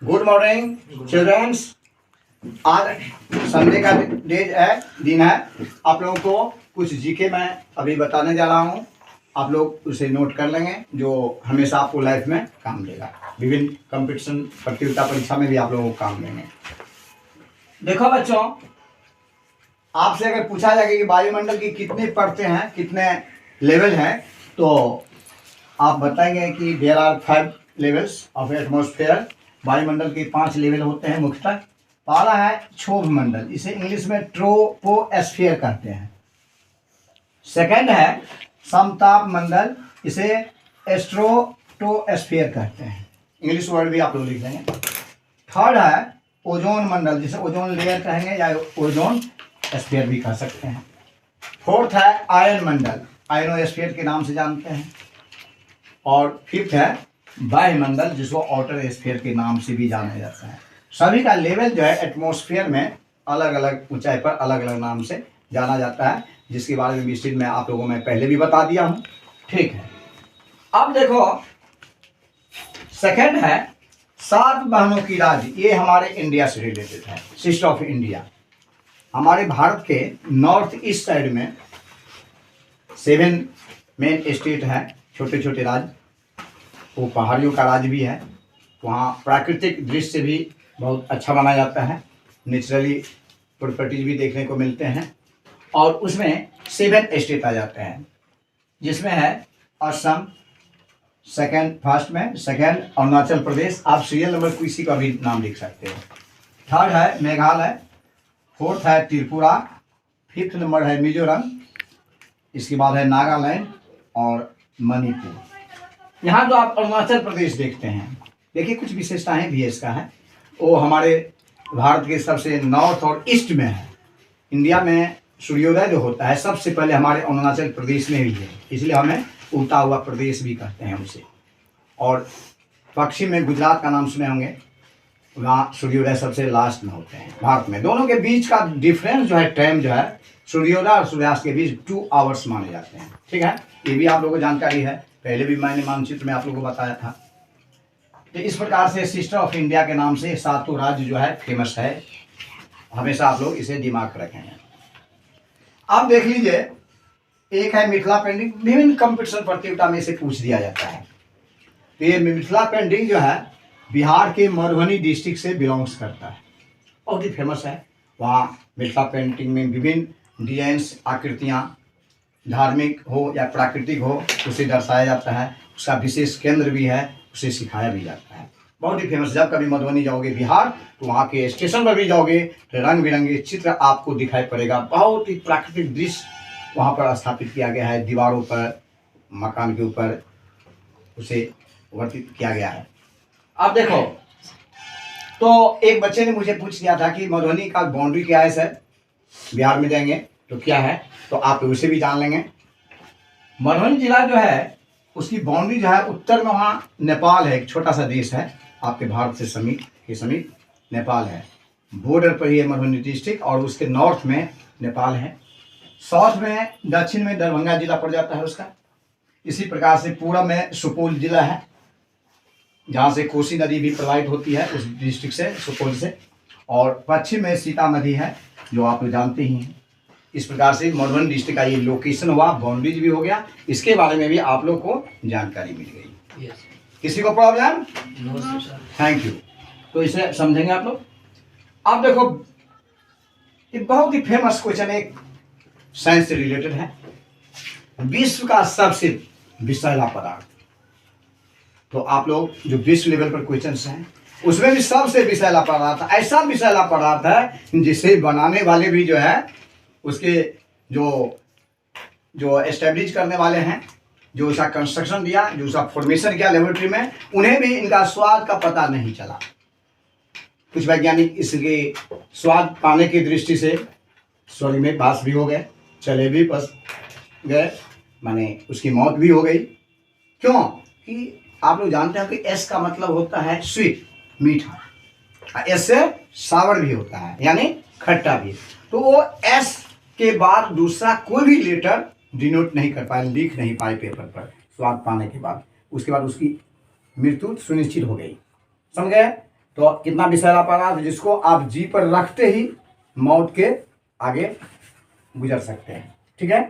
Good morning childrens. आज Sunday का दिन है। आप लोगों को कुछ जीके मैं अभी बताने जा रहा हूँ। आप लोग उसे नोट कर लेंगे, जो हमेशा आपको लाइफ में काम देगा। विभिन्न कंपटीशन प्रतियोगिता परीक्षा में भी आप लोगों को काम देंगे। देखो बच्चों, आपसे अगर पूछा जाएगा कि वायुमंडल की कितनी परतें हैं, कितने लेवल हैं, तो आप बताएंगे कि there are 5 levels of atmosphere. वायुमंडल के 5 लेवल होते हैं मुख्यतः। पहला है क्षोभ मंडल, इसे इंग्लिश में ट्रोपोस्फीयर कहते हैं। सेकंड है समताप मंडल, इसे स्ट्रेटोस्फीयर कहते हैं। इंग्लिश वर्ड भी आप लोग लिख लेंगे। थर्ड है ओजोन मंडल, जिसे ओजोन लेयर कहेंगे या ओजोन स्फीयर भी कह सकते हैं। फोर्थ है आयन मंडल, आयनोस्फीयर के नाम से जानते हैं। और फिफ्थ है वायुमंडल, जिसको आउटर स्फीयर के नाम से भी जाना जाता है। सभी का लेवल जो है एटमॉस्फेयर में अलग अलग ऊंचाई पर अलग अलग नाम से जाना जाता है, जिसके बारे में विस्तृत मैं आप लोगों में पहले भी बता दिया हूँ। ठीक है, अब देखो सेकंड है 7 बहनों की राज्य। ये हमारे इंडिया से रिलेटेड है, सिस्टर ऑफ इंडिया। हमारे भारत के नॉर्थ ईस्ट साइड में 7 मेन स्टेट है, छोटे छोटे राज्य। वो पहाड़ियों का राज्य भी है। वहाँ प्राकृतिक दृश्य भी बहुत अच्छा माना जाता है, नेचुरली प्रॉपर्टीज भी देखने को मिलते हैं। और उसमें 7 स्टेट आ जाते हैं, जिसमें है असम फर्स्ट में, सेकंड अरुणाचल प्रदेश। आप सीरियल नंबर किसी का भी नाम लिख सकते हो। थर्ड है मेघालय, फोर्थ है त्रिपुरा, फिफ्थ नंबर है मिजोरम, इसके बाद है नागालैंड और मणिपुर। यहाँ जो आप अरुणाचल प्रदेश देखते हैं, देखिए कुछ विशेषताएं भी इसका है। वो हमारे भारत के सबसे नॉर्थ और ईस्ट में है। इंडिया में सूर्योदय जो होता है सबसे पहले हमारे अरुणाचल प्रदेश में ही है, इसलिए हमें उगता हुआ प्रदेश भी कहते हैं उसे। और पश्चिम में गुजरात का नाम सुने होंगे, वहाँ सूर्योदय सबसे लास्ट में होते हैं। भारत में दोनों के बीच का डिफरेंस जो है, टाइम जो है, सूर्योदय और सूर्यास्त के बीच 2 आवर्स माने जाते हैं। ठीक है, ये भी आप लोगों को जानकारी है, पहले भी मैंने मानचित्र में आप लोगों को बताया था। तो इस प्रकार से सिस्टर ऑफ इंडिया के नाम से 7 राज्य जो है फेमस है। हमेशा आप लोग इसे दिमाग रखेंगे। अब देख लीजिए, एक है मिथिला पेंटिंग। विभिन्न कंपटीशन प्रतियोगिता में इसे पूछ दिया जाता है। तो ये मिथिला पेंटिंग जो है बिहार के मधुबनी डिस्ट्रिक्ट से बिलोंग्स करता है, बहुत ही फेमस है। वहाँ मिथिला पेंटिंग में विभिन्न डिजाइंस, आकृतियाँ, धार्मिक हो या प्राकृतिक हो, उसे दर्शाया जाता है। उसका विशेष केंद्र भी है, उसे सिखाया भी जाता है। बहुत ही फेमस। जब कभी मधुबनी जाओगे बिहार, तो वहाँ के स्टेशन पर भी जाओगे तो रंग बिरंगे चित्र आपको दिखाई पड़ेगा। बहुत ही प्राकृतिक दृश्य वहाँ पर स्थापित किया गया है, दीवारों पर, मकान के ऊपर उसे वर्तित किया गया है। अब देखो, तो एक बच्चे ने मुझे पूछ लिया था कि मधुबनी का बाउंड्री क्या है सर, बिहार में जाएंगे तो क्या है, तो आप उसे भी जान लेंगे। मधुबनी जिला जो है उसकी बाउंड्री जो है, उत्तर में वहाँ नेपाल है, एक छोटा सा देश है आपके भारत से समीप नेपाल है। बॉर्डर पर ही है मधुबनी डिस्ट्रिक्ट, और उसके नॉर्थ में नेपाल है। साउथ में, दक्षिण में दरभंगा जिला पड़ जाता है उसका। इसी प्रकार से पूर्व में सुपौल जिला है, जहाँ से कोसी नदी भी प्रवाहित होती है उस डिस्ट्रिक्ट से, सुपौल से। और पश्चिम में सीतामढ़ी है, जो आप लोग जानते ही हैं। इस प्रकार से मधुबनी डिस्ट्रिक्ट का ये लोकेशन हुआ, बाउंड्रीज भी हो गया। इसके बारे में भी आप लोग को जानकारी मिल गई। किसी को प्रॉब्लम? Thank you. तो इसे समझेंगे आप लोग। अब देखो, ये बहुत ही फेमस क्वेश्चन, एक साइंस से रिलेटेड है। विश्व का सबसे विषैला पदार्थ। तो आप लोग जो विश्व लेवल पर क्वेश्चन हैं, उसमें भी सबसे विषैला पदार्थ, ऐसा विषैला पदार्थ है जिसे बनाने वाले भी जो है, उसके जो एस्टेब्लिश करने वाले हैं, जो उसका कंस्ट्रक्शन दिया, जो उसका फॉर्मेशन किया लेबोरेटरी में, उन्हें भी इनका स्वाद का पता नहीं चला। कुछ वैज्ञानिक इसके स्वाद पाने की दृष्टि से स्वर्ग में पास भी हो गए, चले भी बस गए, माने उसकी मौत भी हो गई। क्यों? कि आप लोग जानते हैं कि एस का मतलब होता है स्वीट, मीठा। एस से सावर भी होता है, यानी खट्टा भी। तो वो एस के बाद दूसरा कोई भी लेटर डिनोट नहीं कर पाए, लिख नहीं पाए पेपर पर स्वाद पाने के बाद। उसके बाद उसकी मृत्यु सुनिश्चित हो गई। समझ गए? तो कितना विषैला पदार्थ जिसको आप जी पर रखते ही मौत के आगे गुजर सकते हैं। ठीक है,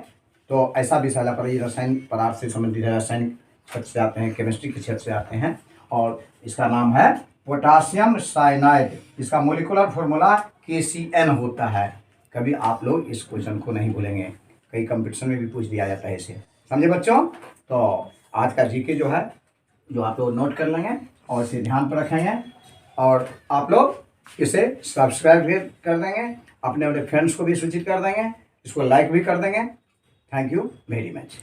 तो ऐसा विषैला पदार्थ रासायनिक पदार्थ से संबंधित है, रासायनिक क्षेत्र से आते हैं, केमिस्ट्री के क्षेत्र से आते हैं, और इसका नाम है पोटासियम साइनाइड। इसका मोलिकुलर फॉर्मूला KCN होता है। कभी आप लोग इस क्वेश्चन को नहीं भूलेंगे, कई कंपटीशन में भी पूछ दिया जाता है इसे। समझे बच्चों? तो आज का जीके जो है, जो आप लोग नोट कर लेंगे और इसे ध्यान पर रखेंगे, और आप लोग इसे सब्सक्राइब भी कर देंगे, अपने अपने फ्रेंड्स को भी सूचित कर देंगे, इसको लाइक भी कर देंगे। Thank you very much.